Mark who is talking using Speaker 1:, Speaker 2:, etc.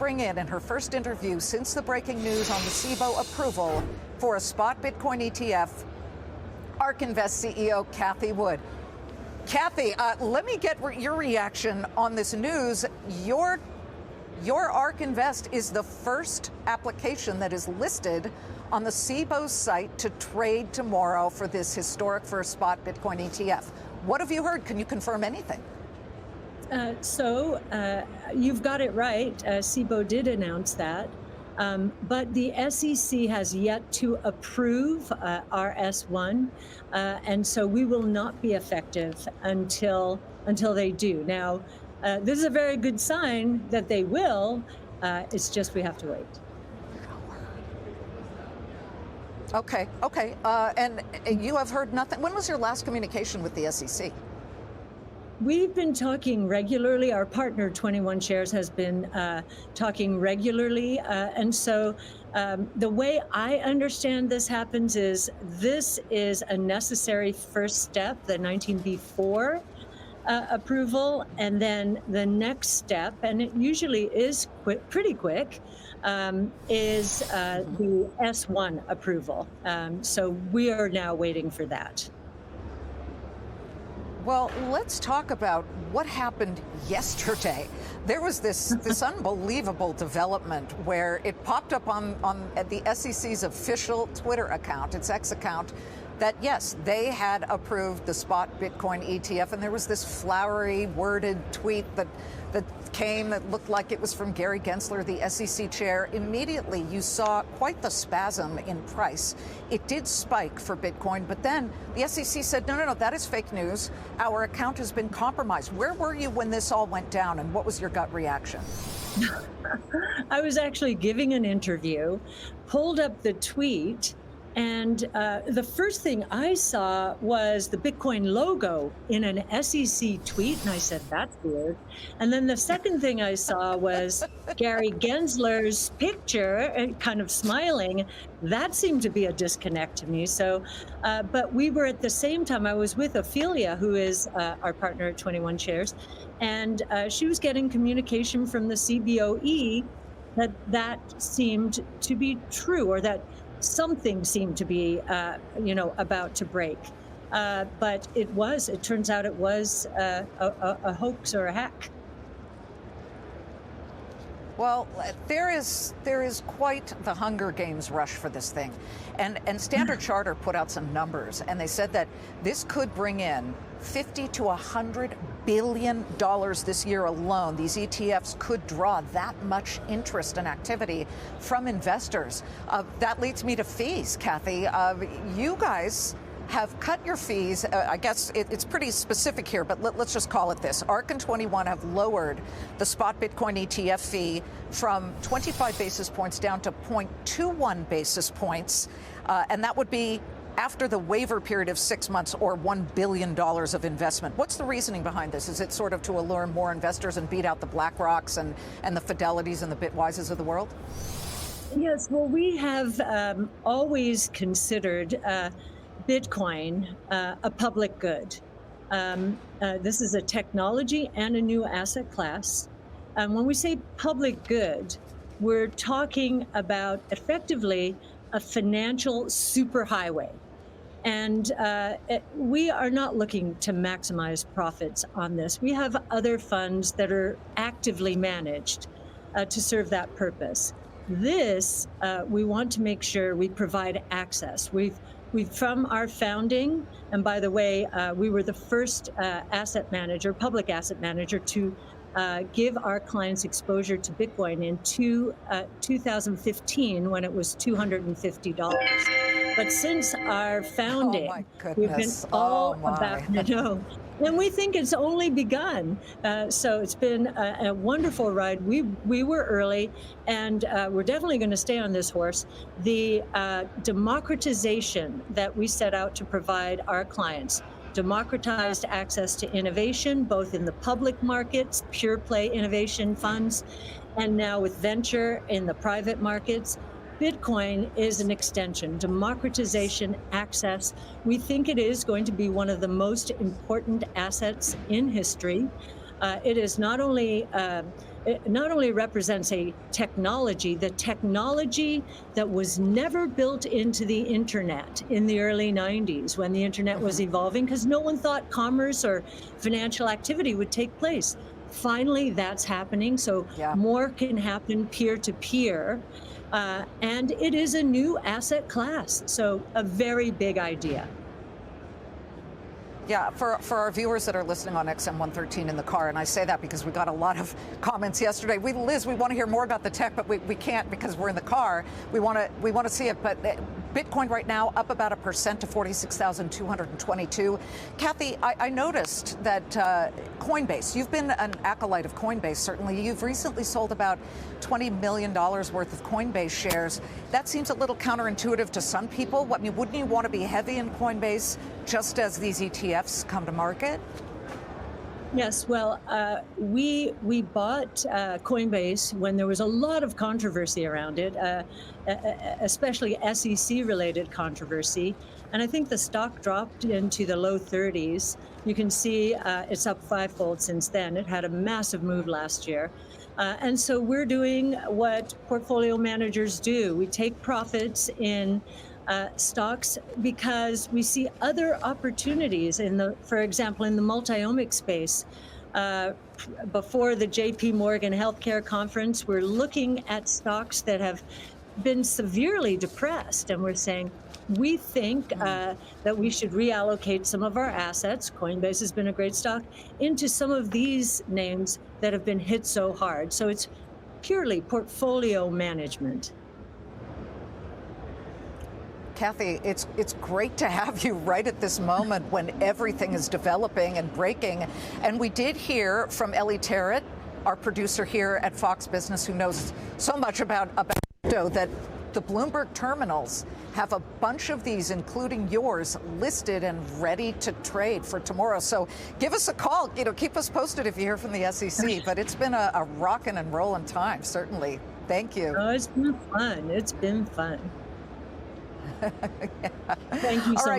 Speaker 1: bring in her first interview since the breaking news on the CBOE approval for a spot Bitcoin ETF, ARK Invest CEO Cathie Wood. Cathie, let me get your reaction on this news. Your ARK Invest is the first application that is listed on the CBOE site to trade tomorrow for this historic first spot Bitcoin ETF. What have you heard? Can you confirm anything?
Speaker 2: You've got it right. CBOE did announce that. But the SEC has yet to approve our S1, and so we will not be effective until they do. Now, this is a very good sign that they will. It's just we have to wait.
Speaker 1: Okay. And you have heard nothing. When was your last communication with the SEC?
Speaker 2: We've been talking regularly. Our partner, 21 Shares, has been talking regularly. And so the way I understand this happens is this is a necessary first step, the 19B4 approval. And then the next step, and it usually is pretty quick, is the S1 approval. So we are now waiting for that.
Speaker 1: Well, let's talk about what happened yesterday. There was this unbelievable development where it popped up on the SEC's official Twitter account, its X account, that yes, they had approved the spot Bitcoin ETF, and there was this flowery worded tweet that came that looked like it was from Gary Gensler, the SEC chair. Immediately, you saw quite the spasm in price. It did spike for Bitcoin, but then the SEC said, no, that is fake news. Our account has been compromised. Where were you when this all went down, and what was your gut reaction?
Speaker 2: I was actually giving an interview, pulled up the tweet, and the first thing I saw was the Bitcoin logo in an SEC tweet, and I said, that's weird. And then the second thing I saw was Gary Gensler's picture, kind of smiling. That seemed to be a disconnect to me. So, but we were at the same time, I was with Ophelia, who is our partner at 21 Shares, and she was getting communication from the CBOE that seemed to be true, or that something seemed to be, about to break. But it turns out it was a hoax or a hack.
Speaker 1: Well, there is quite the Hunger Games rush for this thing. And Standard Chartered put out some numbers, and they said that this could bring in $50 to $100 billion this year alone. These ETFs could draw that much interest and activity from investors. That leads me to fees, Cathie. You guys have cut your fees. I guess it's pretty specific here, but let's just call it this. ARK and 21 have lowered the spot Bitcoin ETF fee from 25 basis points down to 0.21 basis points. And that would be after the waiver period of 6 months or $1 billion of investment. What's the reasoning behind this? Is it sort of to allure more investors and beat out the BlackRocks and the Fidelities and the Bitwises of the world?
Speaker 2: Yes, well, we have always considered Bitcoin a public good. This is a technology and a new asset class. When we say public good, we're talking about effectively a financial superhighway. And we are not looking to maximize profits on this. We have other funds that are actively managed to serve that purpose. This, we want to make sure we provide access. We've from our founding, and by the way, we were the first public asset manager to give our clients exposure to Bitcoin in 2015 when it was $250. But since our founding, we've been all about, and we think it's only begun. So it's been a wonderful ride. We were early, and we're definitely going to stay on this horse. The democratization that we set out to provide our clients, democratized access to innovation, both in the public markets, pure play innovation funds, and now with venture in the private markets. Bitcoin is an extension, democratization, access. We think it is going to be one of the most important assets in history. It is not only it not only represents a technology, the technology that was never built into the internet in the early 90s when the internet was evolving, because no one thought commerce or financial activity would take place. Finally, that's happening. So more can happen peer to peer. And it is a new asset class. So a very big idea.
Speaker 1: Yeah, for our viewers that are listening on XM 113 in the car, and I say that because we got a lot of comments yesterday. Liz, we want to hear more about the tech, but we can't because we're in the car. We want to see it, but Bitcoin right now up about 1% to 46,222. Cathie, I noticed that Coinbase, you've been an acolyte of Coinbase, certainly. You've recently sold about $20 million worth of Coinbase shares. That seems a little counterintuitive to some people. I mean, wouldn't you want to be heavy in Coinbase just as these ETFs come to market?
Speaker 2: Yes, well, we bought Coinbase when there was a lot of controversy around it, especially SEC-related controversy. And I think the stock dropped into the low 30s. You can see it's up fivefold since then. It had a massive move last year. And so we're doing what portfolio managers do. We take profits in stocks because we see other opportunities for example, in the multi-omic space. Before the JP Morgan Healthcare Conference, we're looking at stocks that have been severely depressed, and we're saying, we think that we should reallocate some of our assets, Coinbase has been a great stock, into some of these names that have been hit so hard. So it's purely portfolio management.
Speaker 1: Cathie, it's great to have you right at this moment when everything is developing and breaking. And we did hear from Ellie Terrett, our producer here at Fox Business, who knows so much about crypto, that the Bloomberg terminals have a bunch of these, including yours, listed and ready to trade for tomorrow. So give us a call. Keep us posted if you hear from the SEC. But it's been a rocking and rolling time, certainly. Thank you.
Speaker 2: Oh, it's been fun. It's been fun. Thank you so much.